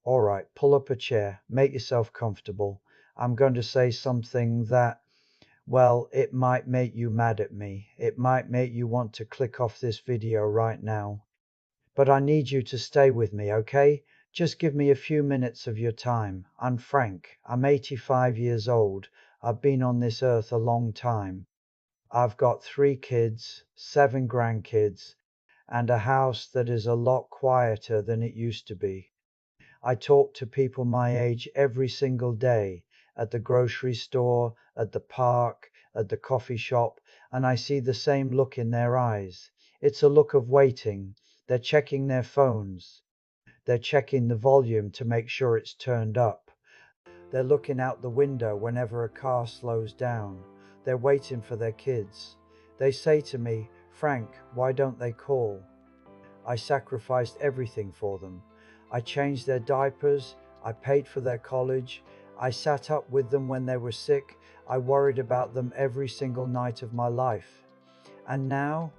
All right, pull up a chair, make yourself comfortable. I'm going to say something that, well, it might make you mad at me. It might make you want to click off this video right now. But I need you to stay with me, okay? Just give me a few minutes of your time. I'm Frank. I'm 85 years old. I've been on this earth a long time. I've got 3 kids, 7 grandkids, and a house that is a lot quieter than it used to be. I talk to people my age every single day, at the grocery store, at the park, at the coffee shop, and I see the same look in their eyes. It's a look of waiting. They're checking their phones. They're checking the volume to make sure it's turned up. They're looking out the window whenever a car slows down. They're waiting for their kids. They say to me, "Frank, why don't they call?" I sacrificed everything for them. I changed their diapers. I paid for their college. I sat up with them when they were sick. I worried about them every single night of my life. And now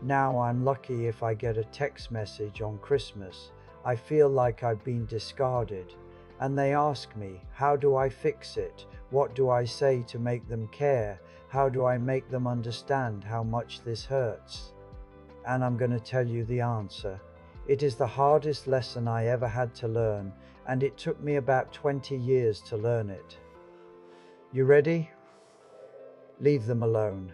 I'm lucky if I get a text message on Christmas. I feel like I've been discarded. And they ask me, how do I fix it? What do I say to make them care? How do I make them understand how much this hurts? And I'm going to tell you the answer. It is the hardest lesson I ever had to learn, and it took me about 20 years to learn it. You ready? Leave them alone.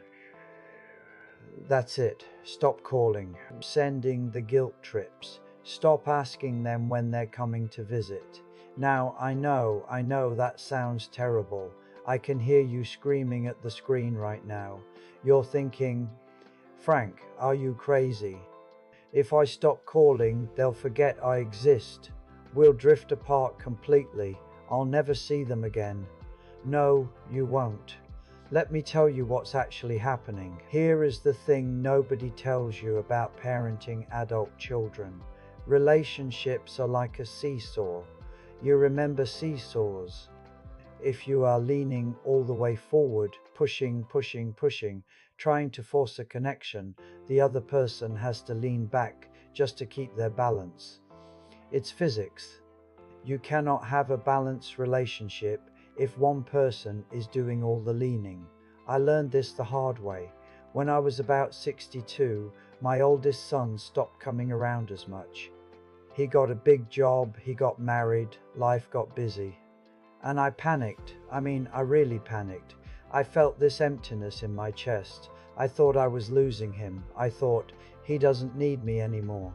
That's it. Stop calling, sending the guilt trips. Stop asking them when they're coming to visit. Now, I know that sounds terrible. I can hear you screaming at the screen right now. You're thinking, "Frank, are you crazy? If I stop calling, they'll forget I exist. We'll drift apart completely. I'll never see them again." No, you won't. Let me tell you what's actually happening. Here is the thing nobody tells you about parenting adult children. Relationships are like a seesaw. You remember seesaws? If you are leaning all the way forward, pushing, trying to force a connection, the other person has to lean back just to keep their balance. It's physics. You cannot have a balanced relationship if one person is doing all the leaning. I learned this the hard way. When I was about 62, my oldest son stopped coming around as much. He got a big job, he got married, life got busy. And I panicked. I really panicked. I felt this emptiness in my chest. I thought I was losing him. I thought, he doesn't need me anymore.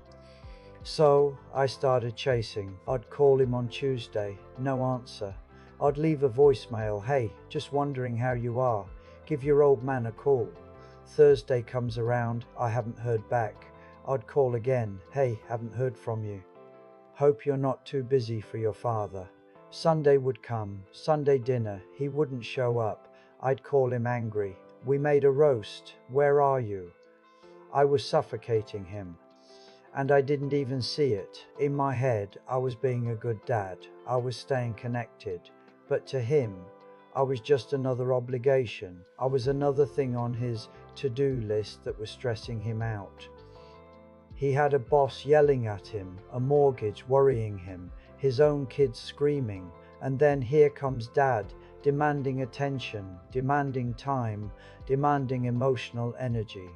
So I started chasing. I'd call him on Tuesday, no answer. I'd leave a voicemail, "Hey, just wondering how you are. Give your old man a call." Thursday comes around, I haven't heard back. I'd call again, "Hey, haven't heard from you. Hope you're not too busy for your father." Sunday would come, Sunday dinner, he wouldn't show up. I'd call him angry. "We made a roast, where are you?" I was suffocating him. And I didn't even see it. In my head, I was being a good dad. I was staying connected. But to him, I was just another obligation. I was another thing on his to-do list that was stressing him out. He had a boss yelling at him, a mortgage worrying him, his own kids screaming, and then here comes dad, demanding attention, demanding time, demanding emotional energy.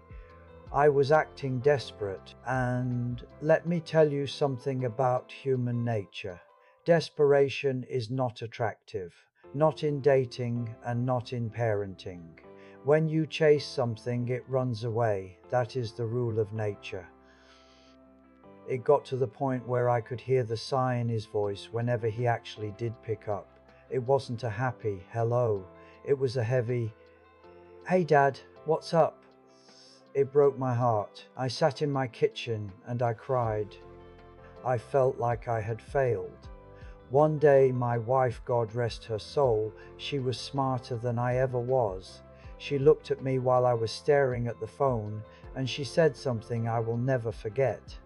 I was acting desperate, and let me tell you something about human nature. Desperation is not attractive, not in dating and not in parenting. When you chase something, it runs away. That is the rule of nature. It got to the point where I could hear the sigh in his voice whenever he actually did pick up. It wasn't a happy hello. It was a heavy, "Hey Dad, what's up?" It broke my heart. I sat in my kitchen and I cried. I felt like I had failed. One day my wife, God rest her soul, she was smarter than I ever was. She looked at me while I was staring at the phone and she said something I will never forget.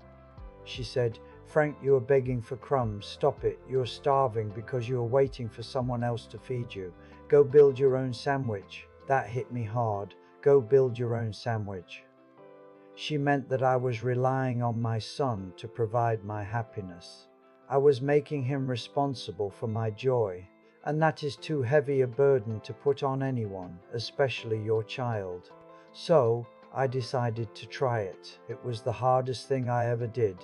She said, "Frank, you are begging for crumbs. Stop it. You're starving because you are waiting for someone else to feed you. Go build your own sandwich." That hit me hard. Go build your own sandwich. She meant that I was relying on my son to provide my happiness. I was making him responsible for my joy, and that is too heavy a burden to put on anyone, especially your child. So I decided to try it. It was the hardest thing I ever did.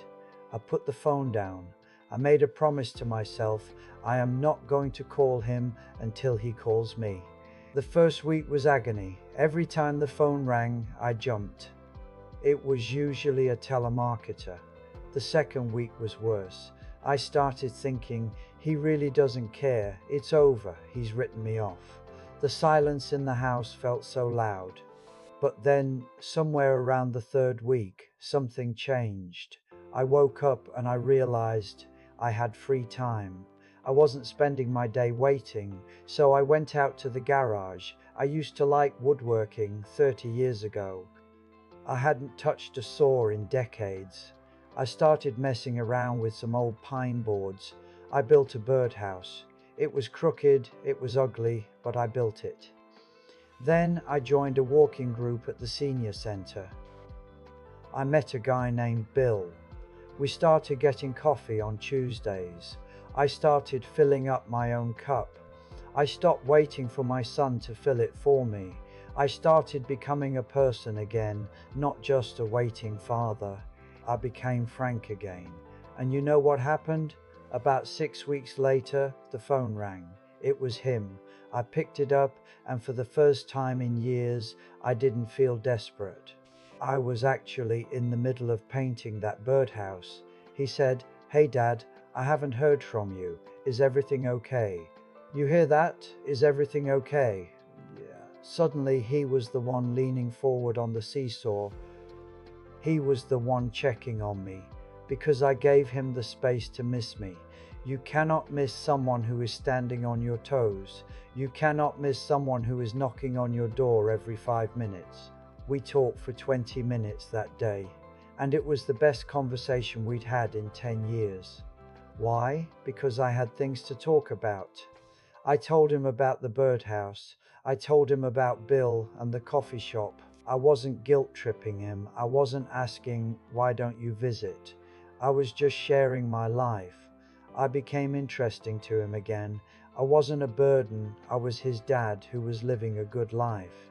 I put the phone down. I made a promise to myself, I am not going to call him until he calls me. The first week was agony. Every time the phone rang, I jumped. It was usually a telemarketer. The second week was worse. I started thinking, he really doesn't care. It's over. He's written me off. The silence in the house felt so loud. But then, somewhere around the third week, something changed. I woke up and I realized I had free time. I wasn't spending my day waiting, so I went out to the garage. I used to like woodworking 30 years ago. I hadn't touched a saw in decades. I started messing around with some old pine boards. I built a birdhouse. It was crooked, it was ugly, but I built it. Then I joined a walking group at the senior center. I met a guy named Bill. We started getting coffee on Tuesdays. I started filling up my own cup. I stopped waiting for my son to fill it for me. I started becoming a person again, not just a waiting father. I became frank again. And you know what happened? About 6 weeks later, the phone rang. It was him. I picked it up, and for the first time in years, I didn't feel desperate. I was actually in the middle of painting that birdhouse. He said, "Hey Dad, I haven't heard from you. Is everything okay? You hear that? Is everything okay?" Suddenly he was the one leaning forward on the seesaw. He was the one checking on me, because I gave him the space to miss me. You cannot miss someone who is standing on your toes. You cannot miss someone who is knocking on your door every 5 minutes. We talked for 20 minutes that day, and it was the best conversation we'd had in 10 years. Why? Because I had things to talk about. I told him about the birdhouse. I told him about Bill and the coffee shop. I wasn't guilt-tripping him. I wasn't asking, "Why don't you visit?" I was just sharing my life. I became interesting to him again. I wasn't a burden. I was his dad who was living a good life.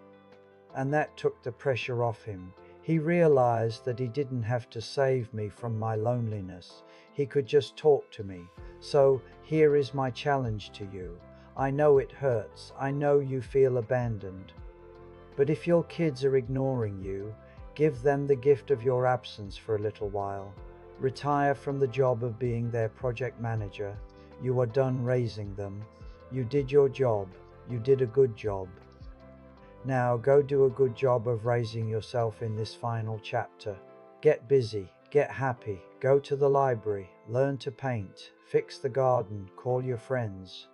And that took the pressure off him. He realized that he didn't have to save me from my loneliness. He could just talk to me. So here is my challenge to you. I know it hurts. I know you feel abandoned. But if your kids are ignoring you, give them the gift of your absence for a little while. Retire from the job of being their project manager. You are done raising them. You did your job. You did a good job. Now go do a good job of raising yourself in this final chapter. Get busy. Get happy. Go to the library. Learn to paint. Fix the garden. Call your friends.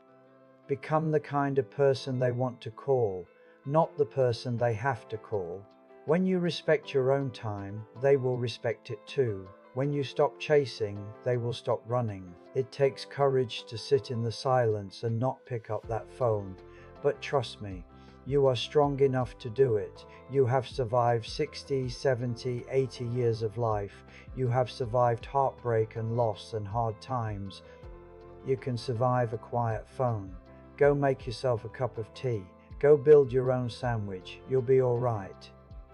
Become the kind of person they want to call, not the person they have to call. When you respect your own time, they will respect it too. When you stop chasing, they will stop running. It takes courage to sit in the silence and not pick up that phone. But trust me, you are strong enough to do it. You have survived 60, 70, 80 years of life. You have survived heartbreak and loss and hard times. You can survive a quiet phone. Go make yourself a cup of tea. Go build your own sandwich. You'll be all right.